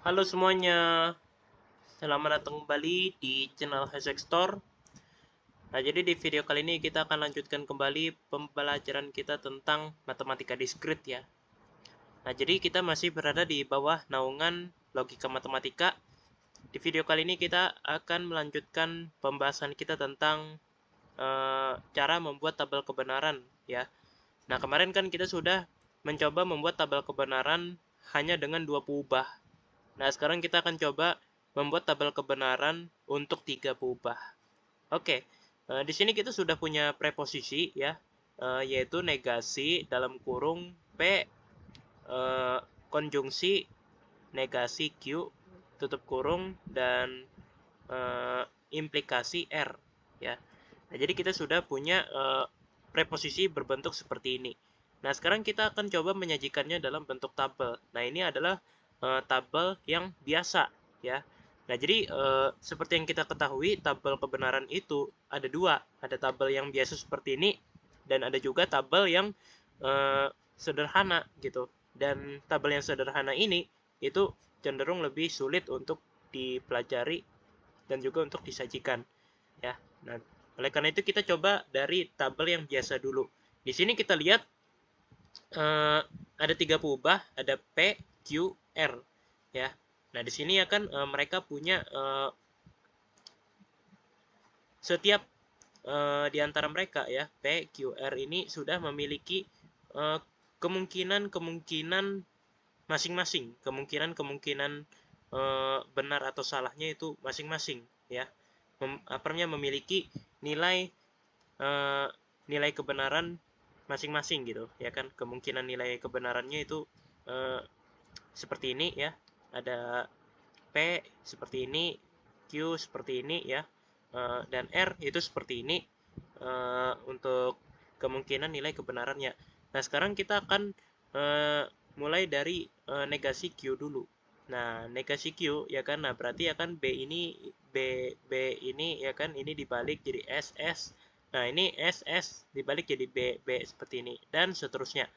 Halo semuanya, selamat datang kembali di channel Hashtag Store. Nah, jadi di video kali ini kita akan lanjutkan kembali pembelajaran kita tentang matematika diskrit ya. Nah, jadi kita masih berada di bawah naungan logika matematika. Di video kali ini kita akan melanjutkan pembahasan kita tentang cara membuat tabel kebenaran ya. Nah, kemarin kan kita sudah mencoba membuat tabel kebenaran hanya dengan 2 peubah. Nah, sekarang kita akan coba membuat tabel kebenaran untuk 3 peubah. Oke, di sini kita sudah punya preposisi ya, yaitu negasi dalam kurung P, konjungsi negasi Q tutup kurung dan implikasi R ya. Nah, jadi kita sudah punya preposisi berbentuk seperti ini. Nah, sekarang kita akan coba menyajikannya dalam bentuk tabel. Nah, ini adalah tabel yang biasa ya. Nah, jadi seperti yang kita ketahui, tabel kebenaran itu ada dua. Ada tabel yang biasa seperti ini, dan ada juga tabel yang sederhana gitu. Dan tabel yang sederhana ini itu cenderung lebih sulit untuk dipelajari dan juga untuk disajikan ya. Nah, oleh karena itu kita coba dari tabel yang biasa dulu. Di sini kita lihat ada 3 peubah, ada P, Q, R ya. Nah, di sini ya kan mereka punya setiap di antara mereka ya, P, Q, R ini sudah memiliki kemungkinan-kemungkinan masing-masing, kemungkinan-kemungkinan benar atau salahnya itu masing-masing ya. Memiliki nilai nilai kebenaran masing-masing gitu ya kan. Kemungkinan nilai kebenarannya itu seperti ini ya. Ada P seperti ini, Q seperti ini ya, dan R itu seperti ini untuk kemungkinan nilai kebenarannya. Nah, sekarang kita akan mulai dari negasi Q dulu. Nah, negasi Q ya kan, nah berarti ya kan B ini ya kan, ini dibalik jadi SS. Nah, ini SS dibalik jadi B seperti ini dan seterusnya.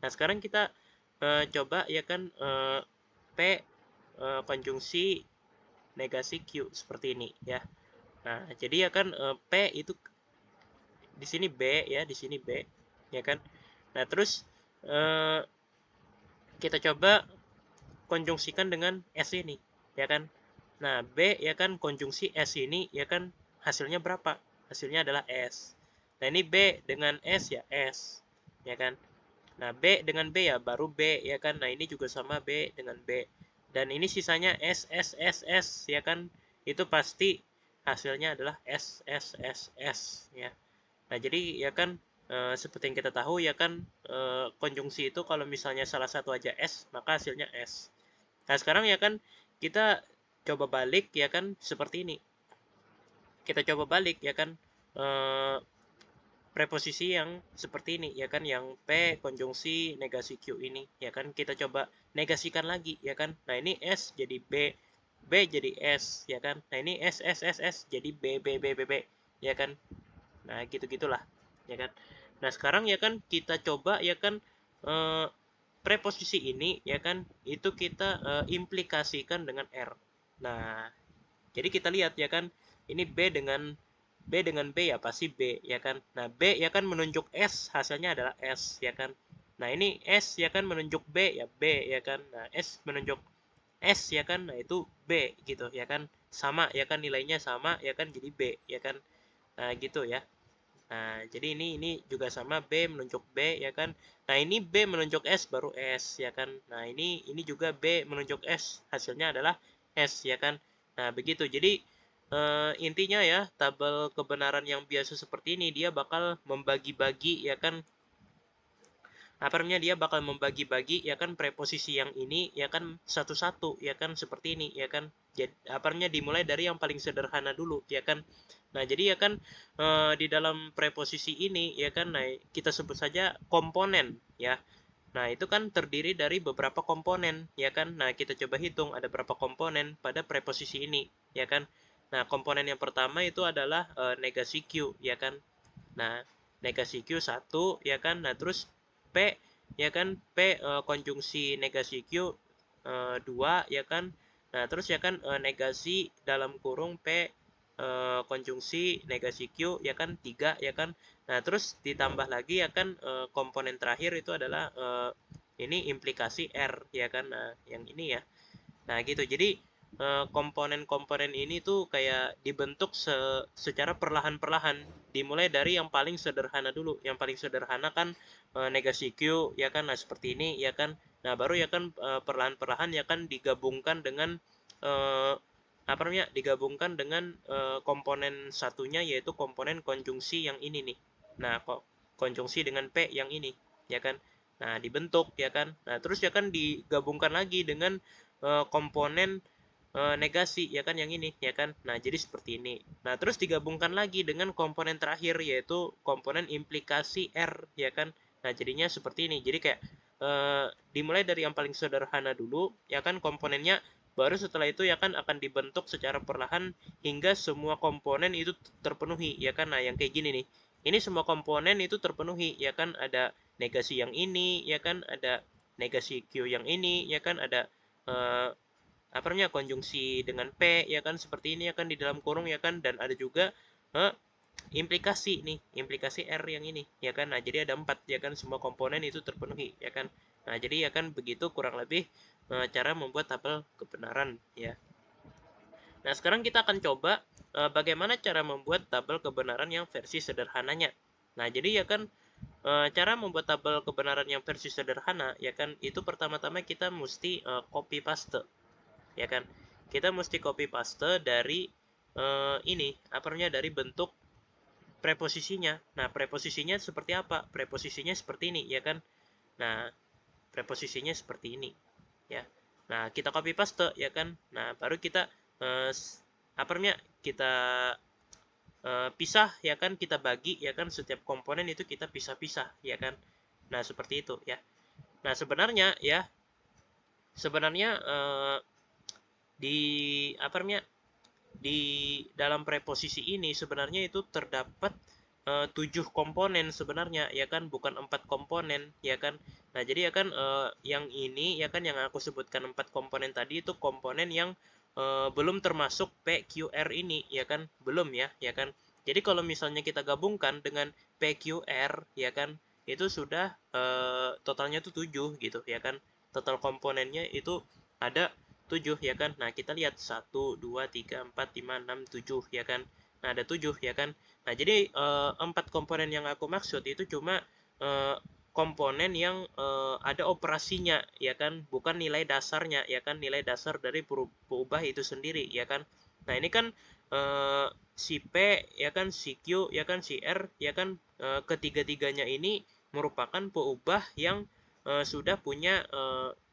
Nah, sekarang kita coba ya kan P konjungsi negasi Q seperti ini ya. Nah, jadi ya kan P itu di sini B ya, di sini B ya kan. Nah, terus kita coba konjungsikan dengan S ini ya kan. Nah, B ya kan konjungsi S ini ya kan, hasilnya berapa? Hasilnya adalah S. Nah, ini B dengan S ya S ya kan. Nah, B dengan B ya baru B ya kan. Nah, ini juga sama B dengan B. Dan ini sisanya S S S S ya kan. Itu pasti hasilnya adalah S S S S ya. Nah, jadi ya kan seperti yang kita tahu ya kan, konjungsi itu kalau misalnya salah satu aja S, maka hasilnya S. Nah, sekarang ya kan kita coba balik ya kan seperti ini. Kita coba balik ya kan preposisi yang seperti ini ya kan, yang P konjungsi negasi Q ini ya kan, kita coba negasikan lagi ya kan. Nah, ini S jadi B, B jadi S ya kan. Nah, ini S S S S jadi B B B B B ya kan. Nah, gitu-gitulah ya kan. Nah, sekarang ya kan kita coba ya kan preposisi ini ya kan, itu kita implikasikan dengan R. Nah, jadi kita lihat ya kan, ini B dengan B ya pasti B ya kan. Nah, B ya kan menunjuk S, hasilnya adalah S ya kan. Nah, ini S ya kan menunjuk B ya B ya kan. Nah, S menunjuk S ya kan, nah itu B gitu ya kan. Sama ya kan, nilainya sama ya kan, jadi B ya kan. Nah, gitu ya. Nah, jadi ini juga sama, B menunjuk B ya kan. Nah, ini B menunjuk S baru S ya kan. Nah, ini juga B menunjuk S, hasilnya adalah S ya kan. Nah, begitu. Jadi intinya ya, tabel kebenaran yang biasa seperti ini dia bakal membagi-bagi ya kan, dia bakal membagi-bagi ya kan preposisi yang ini ya kan satu-satu ya kan, seperti ini ya kan. Jadi dimulai dari yang paling sederhana dulu ya kan. Nah, jadi ya kan di dalam preposisi ini ya kan, nah kita sebut saja komponen ya. Nah, itu kan terdiri dari beberapa komponen ya kan. Nah, kita coba hitung ada berapa komponen pada preposisi ini ya kan. Nah, komponen yang pertama itu adalah negasi Q ya kan. Nah, negasi Q 1 ya kan. Nah, terus P ya kan, P konjungsi negasi Q 2 ya kan. Nah, terus ya kan negasi dalam kurung P konjungsi negasi Q ya kan 3 ya kan. Nah, terus ditambah lagi ya kan komponen terakhir itu adalah ini implikasi R ya kan. Nah, yang ini ya. Nah, gitu. Jadi komponen-komponen ini tuh kayak dibentuk secara perlahan-perlahan. Dimulai dari yang paling sederhana dulu. Yang paling sederhana kan negasi Q ya kan. Nah, seperti ini ya kan. Nah, baru ya kan perlahan-perlahan ya kan digabungkan dengan eh, apa namanya? Digabungkan dengan komponen satunya yaitu komponen konjungsi yang ini nih. Nah, kok konjungsi dengan P yang ini ya kan. Nah, dibentuk ya kan. Nah, terus ya kan digabungkan lagi dengan komponen negasi ya kan yang ini ya kan. Nah, jadi seperti ini. Nah, terus digabungkan lagi dengan komponen terakhir yaitu komponen implikasi R ya kan. Nah, jadinya seperti ini. Jadi kayak dimulai dari yang paling sederhana dulu ya kan komponennya, baru setelah itu ya kan akan dibentuk secara perlahan hingga semua komponen itu terpenuhi ya kan. Nah, yang kayak gini nih. Ini semua komponen itu terpenuhi ya kan, ada negasi yang ini ya kan, ada negasi Q yang ini ya kan, ada apa namanya konjungsi dengan P ya kan seperti ini ya kan di dalam kurung ya kan, dan ada juga implikasi nih, implikasi R yang ini ya kan. Nah, jadi ada 4 ya kan, semua komponen itu terpenuhi ya kan. Nah, jadi ya kan begitu kurang lebih cara membuat tabel kebenaran ya. Nah, sekarang kita akan coba bagaimana cara membuat tabel kebenaran yang versi sederhananya. Nah, jadi ya kan cara membuat tabel kebenaran yang versi sederhana ya kan, itu pertama-tama kita mesti copy paste ya kan. Kita mesti copy paste dari ini apa namanya, dari bentuk preposisinya. Nah, preposisinya seperti apa? Preposisinya seperti ini ya kan. Nah, preposisinya seperti ini ya. Nah, kita copy paste ya kan. Nah, baru kita apa namanya, kita pisah ya kan, kita bagi ya kan, setiap komponen itu kita pisah-pisah ya kan. Nah, seperti itu ya. Nah, sebenarnya ya, sebenarnya di apa namanya, di dalam preposisi ini sebenarnya itu terdapat 7 komponen sebenarnya ya kan, bukan 4 komponen ya kan. Nah, jadi ya kan yang ini ya kan, yang aku sebutkan 4 komponen tadi itu komponen yang belum termasuk PQR ini ya kan, belum ya kan. Jadi kalau misalnya kita gabungkan dengan PQR ya kan, itu sudah totalnya tuh 7 gitu ya kan. Total komponennya itu ada 7 ya kan. Nah, kita lihat 1 2 3 4 5 6 7 ya kan. Nah, ada 7 ya kan. Nah, jadi 4 komponen yang aku maksud itu cuma komponen yang ada operasinya ya kan, bukan nilai dasarnya ya kan, nilai dasar dari peubah itu sendiri ya kan. Nah, ini kan si P ya kan, si Q ya kan, si R ya kan, ketiga-tiganya ini merupakan peubah yang sudah punya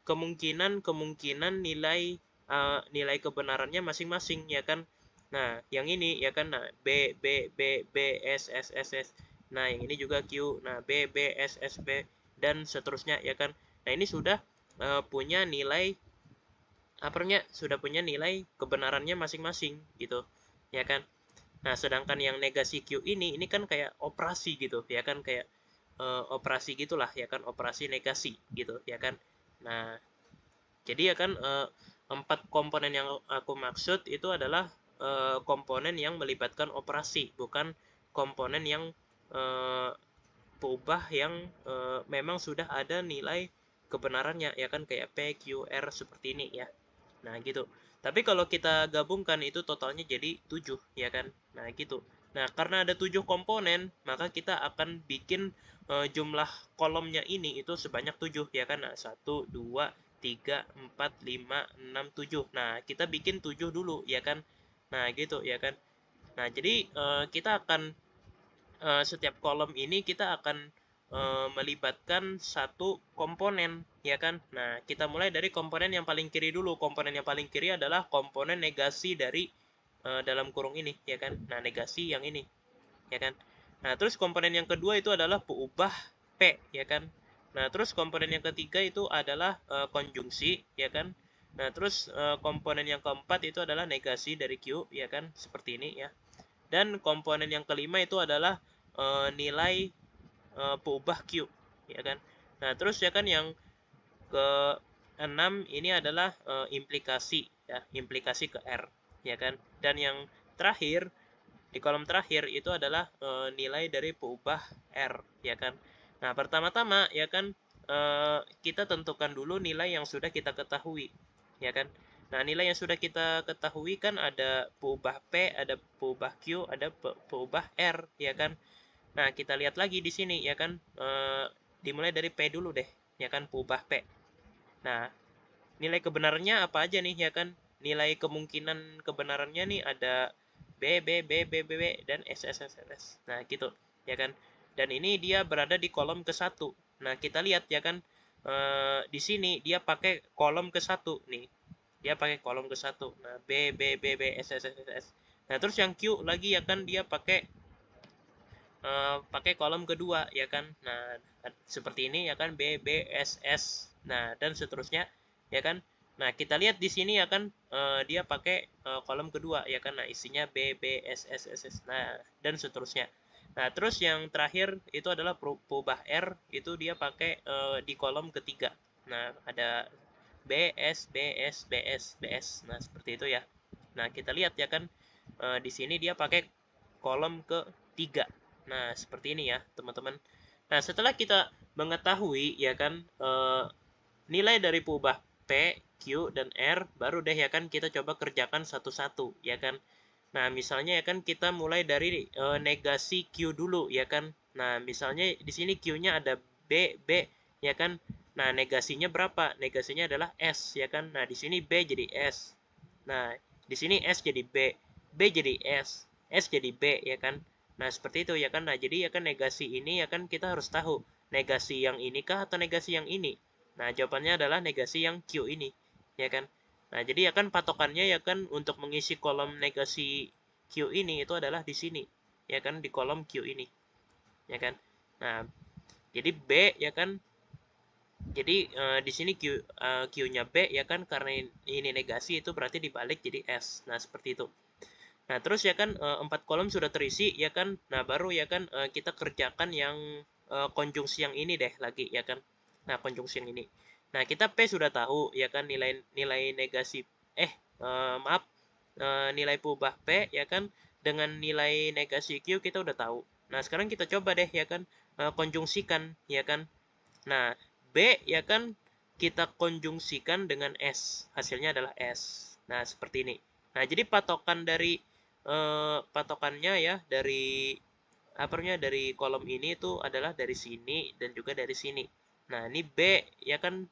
kemungkinan nilai nilai kebenarannya masing-masing ya kan. Nah, yang ini ya kan, nah B B B B S S S S. Nah, yang ini juga Q. Nah, B B S S B dan seterusnya ya kan. Nah, ini sudah punya nilai apa namanya? Sudah punya nilai kebenarannya masing-masing gitu. Ya kan? Nah, sedangkan yang negasi Q ini kan kayak operasi gitu, ya kan, kayak operasi gitulah ya kan, operasi negasi gitu ya kan. Nah, jadi ya kan 4 komponen yang aku maksud itu adalah komponen yang melibatkan operasi, bukan komponen yang peubah yang memang sudah ada nilai kebenarannya ya kan, kayak P, Q, R seperti ini ya. Nah, gitu. Tapi kalau kita gabungkan itu totalnya jadi 7 ya kan. Nah, gitu. Nah, karena ada 7 komponen, maka kita akan bikin jumlah kolomnya ini itu sebanyak 7 ya kan. Nah, 1 2 3 4 5 6 7. Nah, kita bikin 7 dulu ya kan. Nah, gitu ya kan. Nah, jadi kita akan setiap kolom ini kita akan melibatkan satu komponen ya kan. Nah, kita mulai dari komponen yang paling kiri dulu. Komponen yang paling kiri adalah komponen negasi dari dalam kurung ini ya kan. Nah, negasi yang ini ya kan. Nah, terus komponen yang kedua itu adalah peubah P ya kan. Nah, terus komponen yang ketiga itu adalah konjungsi ya kan. Nah, terus komponen yang keempat itu adalah negasi dari Q ya kan, seperti ini ya. Dan komponen yang kelima itu adalah nilai peubah Q ya kan. Nah, terus ya kan yang ke-6 ini adalah implikasi ya, implikasi ke R, ya kan. Dan yang terakhir di kolom terakhir itu adalah nilai dari peubah R, ya kan. Nah, pertama-tama ya kan kita tentukan dulu nilai yang sudah kita ketahui, ya kan. Nah, nilai yang sudah kita ketahui kan ada peubah P, ada peubah Q, ada peubah R, ya kan. Nah, kita lihat lagi di sini ya kan, dimulai dari P dulu deh, ya kan, peubah P. Nah, nilai kebenarannya apa aja nih ya kan? Nilai kemungkinan kebenarannya nih ada B, B, B, B, B, B, dan S, S, S, S. Nah, gitu ya kan. Dan ini dia berada di kolom ke-1. Nah, kita lihat ya kan, di sini dia pakai kolom ke-1 nih. Dia pakai kolom ke-1. Nah, B, B, B, B, S, S, S, S. Nah, terus yang Q lagi ya kan dia pakai kolom kedua ya kan. Nah, seperti ini ya kan, B, B, S, S. Nah, dan seterusnya ya kan. Nah, kita lihat di sini ya kan, dia pakai kolom kedua ya kan. Nah, isinya B, B, S, S, S, S. Nah, dan seterusnya. Nah, terus yang terakhir itu adalah peubah R, itu dia pakai di kolom ketiga. Nah, ada B, S, B, S, B, S, B, S. Nah, seperti itu ya. Nah, kita lihat ya kan, di sini dia pakai kolom ketiga. Nah, seperti ini ya, teman-teman. Nah, setelah kita mengetahui ya kan nilai dari peubah P, Q, dan R, baru deh ya kan kita coba kerjakan satu-satu ya kan. Nah, misalnya ya kan kita mulai dari negasi Q dulu ya kan. Nah, misalnya di sini Q-nya ada B, B ya kan. Nah, negasinya berapa? Negasinya adalah S ya kan. Nah, di sini B jadi S. Nah, di sini S jadi B, B jadi S jadi B ya kan. Nah, seperti itu ya kan. Nah, jadi ya kan negasi ini ya kan kita harus tahu negasi yang ini kah atau negasi yang ini. Nah, jawabannya adalah negasi yang Q ini, ya kan. Nah, jadi ya kan patokannya ya kan untuk mengisi kolom negasi Q ini itu adalah di sini, ya kan, di kolom Q ini, ya kan. Nah, jadi B ya kan. Jadi di sini Q-nya B ya kan, karena ini negasi itu berarti dibalik jadi S. Nah, seperti itu. Nah, terus ya kan 4 kolom sudah terisi ya kan. Nah, baru ya kan kita kerjakan yang konjungsi yang ini deh lagi ya kan. Nah, konjungsi yang ini. Nah, kita P sudah tahu ya kan nilai negasi maaf, nilai peubah P ya kan dengan nilai negasi Q kita udah tahu. Nah, sekarang kita coba deh ya kan konjungsikan ya kan. Nah, B ya kan kita konjungsikan dengan S. Hasilnya adalah S. Nah, seperti ini. Nah, jadi patokannya ya dari dari kolom ini itu adalah dari sini dan juga dari sini. Nah, ini B ya kan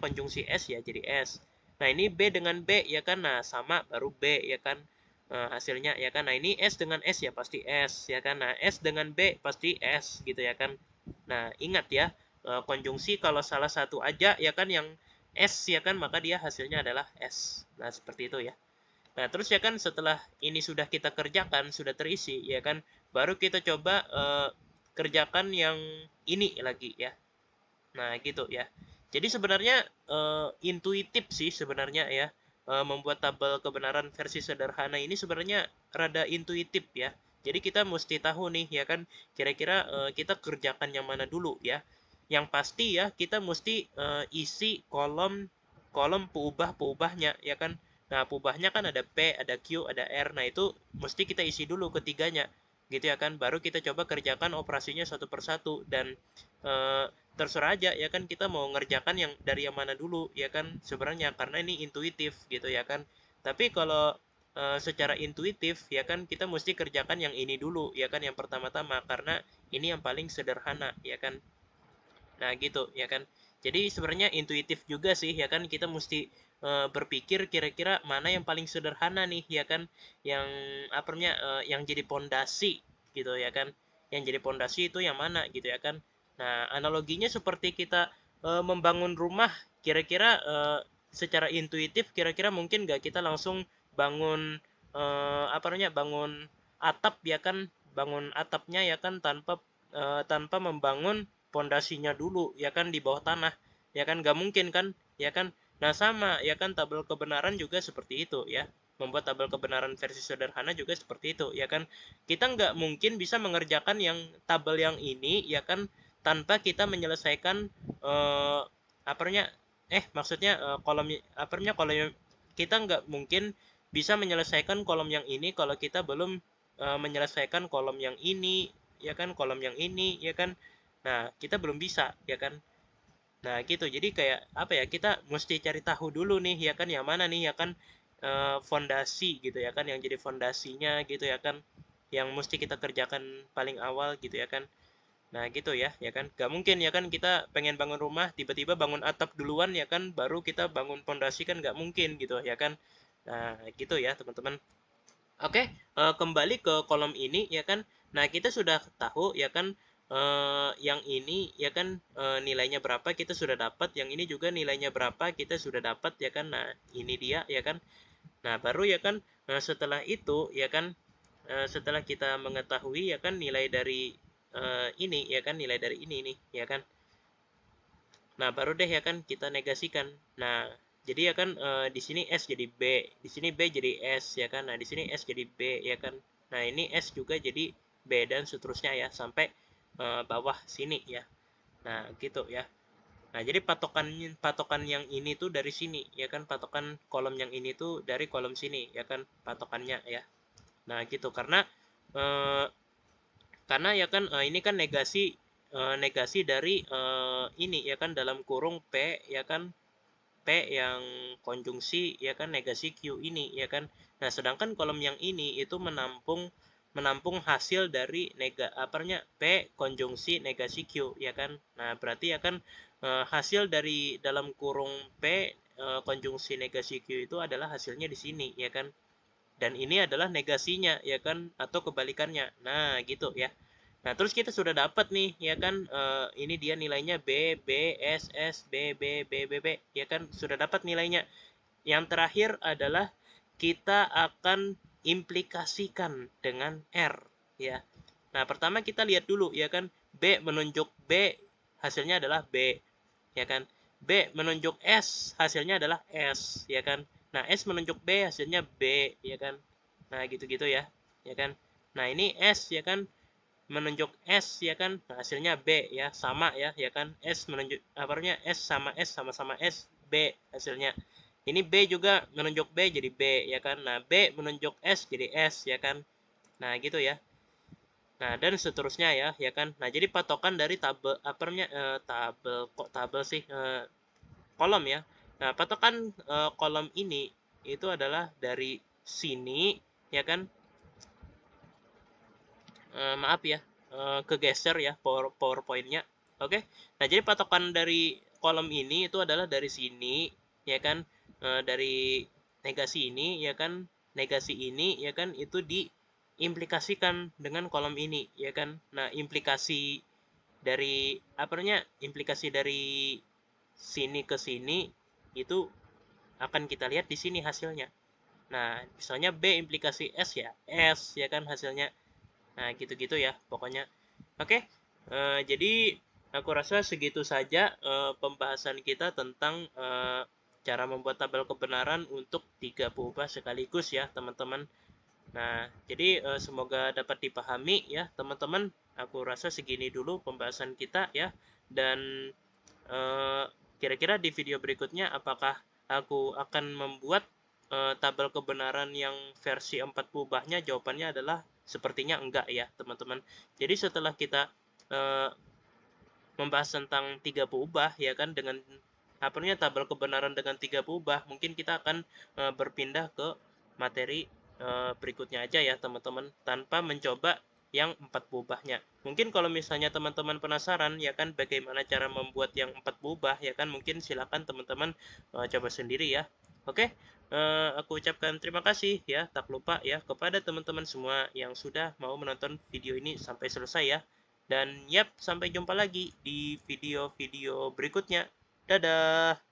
konjungsi S ya jadi S. Nah, ini B dengan B ya kan. Nah, sama baru B ya kan. Hasilnya ya kan. Nah, ini S dengan S ya pasti S ya kan. Nah, S dengan B pasti S gitu ya kan. Nah, ingat ya, konjungsi kalau salah satu aja ya kan yang S ya kan, maka dia hasilnya adalah S. Nah, seperti itu ya. Nah, terus ya kan setelah ini sudah kita kerjakan, sudah terisi ya kan, baru kita coba kerjakan yang ini lagi ya. Nah, gitu ya. Jadi sebenarnya intuitif sih sebenarnya ya. Membuat tabel kebenaran versi sederhana ini sebenarnya rada intuitif ya. Jadi kita mesti tahu nih ya kan, kira-kira kita kerjakan yang mana dulu ya. Yang pasti ya kita mesti isi kolom peubahnya ya kan. Nah, peubahnya kan ada P, ada Q, ada R. Nah, itu mesti kita isi dulu ketiganya gitu ya kan. Baru kita coba kerjakan operasinya satu persatu dan terserah aja ya kan kita mau ngerjakan yang dari yang mana dulu ya kan sebenarnya, karena ini intuitif gitu ya kan. Tapi kalau secara intuitif ya kan kita mesti kerjakan yang ini dulu ya kan, yang pertama-tama, karena ini yang paling sederhana ya kan. Nah, gitu ya kan. Jadi sebenarnya intuitif juga sih ya kan, kita mesti berpikir kira-kira mana yang paling sederhana nih ya kan, yang yang jadi pondasi gitu ya kan. Yang jadi pondasi itu yang mana gitu ya kan. Nah, analoginya seperti kita membangun rumah, kira-kira secara intuitif kira-kira mungkin nggak kita langsung bangun bangun atap ya kan, bangun atapnya ya kan tanpa membangun pondasinya dulu ya kan di bawah tanah ya kan, nggak mungkin kan ya kan. Nah, sama ya kan tabel kebenaran juga seperti itu ya. Membuat tabel kebenaran versi sederhana juga seperti itu ya kan. Kita nggak mungkin bisa mengerjakan yang tabel yang ini ya kan tanpa kita menyelesaikan maksudnya kolom kita nggak mungkin bisa menyelesaikan kolom yang ini kalau kita belum menyelesaikan kolom yang ini, ya kan, kolom yang ini, ya kan. Nah, kita belum bisa, ya kan. Nah, gitu. Jadi kayak apa ya? Kita mesti cari tahu dulu nih, ya kan, yang mana nih, ya kan, fondasi gitu, ya kan, yang jadi fondasinya gitu, ya kan, yang mesti kita kerjakan paling awal gitu, ya kan. Nah, gitu ya kan. Gak mungkin ya kan kita pengen bangun rumah, tiba-tiba bangun atap duluan ya kan, baru kita bangun fondasi kan gak mungkin gitu ya kan. Nah, gitu ya teman-teman. Oke, kembali ke kolom ini ya kan. Nah, kita sudah tahu ya kan, yang ini ya kan, nilainya berapa kita sudah dapat, yang ini juga nilainya berapa kita sudah dapat ya kan. Nah, ini dia ya kan. Nah, baru ya kan, setelah itu ya kan, setelah kita mengetahui ya kan nilai dari ini ya kan, nilai dari ini nih ya kan. Nah, baru deh ya kan kita negasikan. Nah, jadi ya kan, di sini S jadi B, di sini B jadi S ya kan. Nah, di sini S jadi B ya kan. Nah, ini S juga jadi B dan seterusnya ya sampai bawah sini ya. Nah, gitu ya. Nah, jadi patokan patokan yang ini tuh dari sini ya kan, patokan kolom yang ini tuh dari kolom sini ya kan, patokannya ya. Nah, gitu eh, karena ya kan, ini kan negasi dari ini ya kan, dalam kurung P ya kan, P yang konjungsi ya kan negasi Q ini ya kan. Nah, sedangkan kolom yang ini itu menampung hasil dari P konjungsi negasi Q ya kan. Nah, berarti ya kan, hasil dari dalam kurung P konjungsi negasi Q itu adalah hasilnya di sini ya kan. Dan ini adalah negasinya ya kan, atau kebalikannya. Nah, gitu ya. Nah, terus kita sudah dapat nih ya kan, ini dia nilainya B, B, S, S, B, B, B, B, B ya kan, sudah dapat nilainya. Yang terakhir adalah kita akan implikasikan dengan R ya. Nah, pertama kita lihat dulu ya kan, B menunjuk B hasilnya adalah B ya kan. B menunjuk S hasilnya adalah S ya kan. Nah, S menunjuk B hasilnya B ya kan. Nah, gitu-gitu ya. Ya kan. Nah, ini S ya kan, menunjuk S ya kan. Nah, hasilnya B ya, sama ya kan. S menunjuk S sama-sama S, B hasilnya. Ini B juga menunjuk B jadi B ya kan. Nah, B menunjuk S jadi S ya kan. Nah, gitu ya. Nah, dan seterusnya ya kan. Nah, jadi patokan dari tabel tabel sih, kolom ya. Nah, patokan kolom ini itu adalah dari sini ya kan. Maaf ya, kegeser ya PowerPoint-nya. Oke. Nah, jadi patokan dari kolom ini itu adalah dari sini ya kan, dari negasi ini ya kan, negasi ini ya kan, itu diimplikasikan dengan kolom ini ya kan. Nah, implikasi dari sini ke sini itu akan kita lihat di sini hasilnya. Nah, misalnya B implikasi S ya, S ya kan hasilnya. Nah, gitu-gitu ya pokoknya. Oke, jadi aku rasa segitu saja pembahasan kita tentang cara membuat tabel kebenaran untuk 3 perubahan sekaligus ya, teman-teman. Nah, jadi semoga dapat dipahami ya, teman-teman. Aku rasa segini dulu pembahasan kita ya. Dan kira-kira di video berikutnya apakah aku akan membuat tabel kebenaran yang versi 4 perubahannya? Jawabannya adalah sepertinya enggak ya, teman-teman. Jadi setelah kita membahas tentang 3 perubahan ya kan, dengan tabel kebenaran dengan 3 perubahan, mungkin kita akan berpindah ke materi berikutnya aja ya, teman-teman, tanpa mencoba yang 4 perubahannya. Mungkin kalau misalnya teman-teman penasaran ya kan bagaimana cara membuat yang 4 perubahan ya kan, mungkin silakan teman-teman coba sendiri ya. Oke, aku ucapkan terima kasih ya, tak lupa ya kepada teman-teman semua yang sudah mau menonton video ini sampai selesai ya. Dan yap, sampai jumpa lagi di video-video berikutnya. Dadah!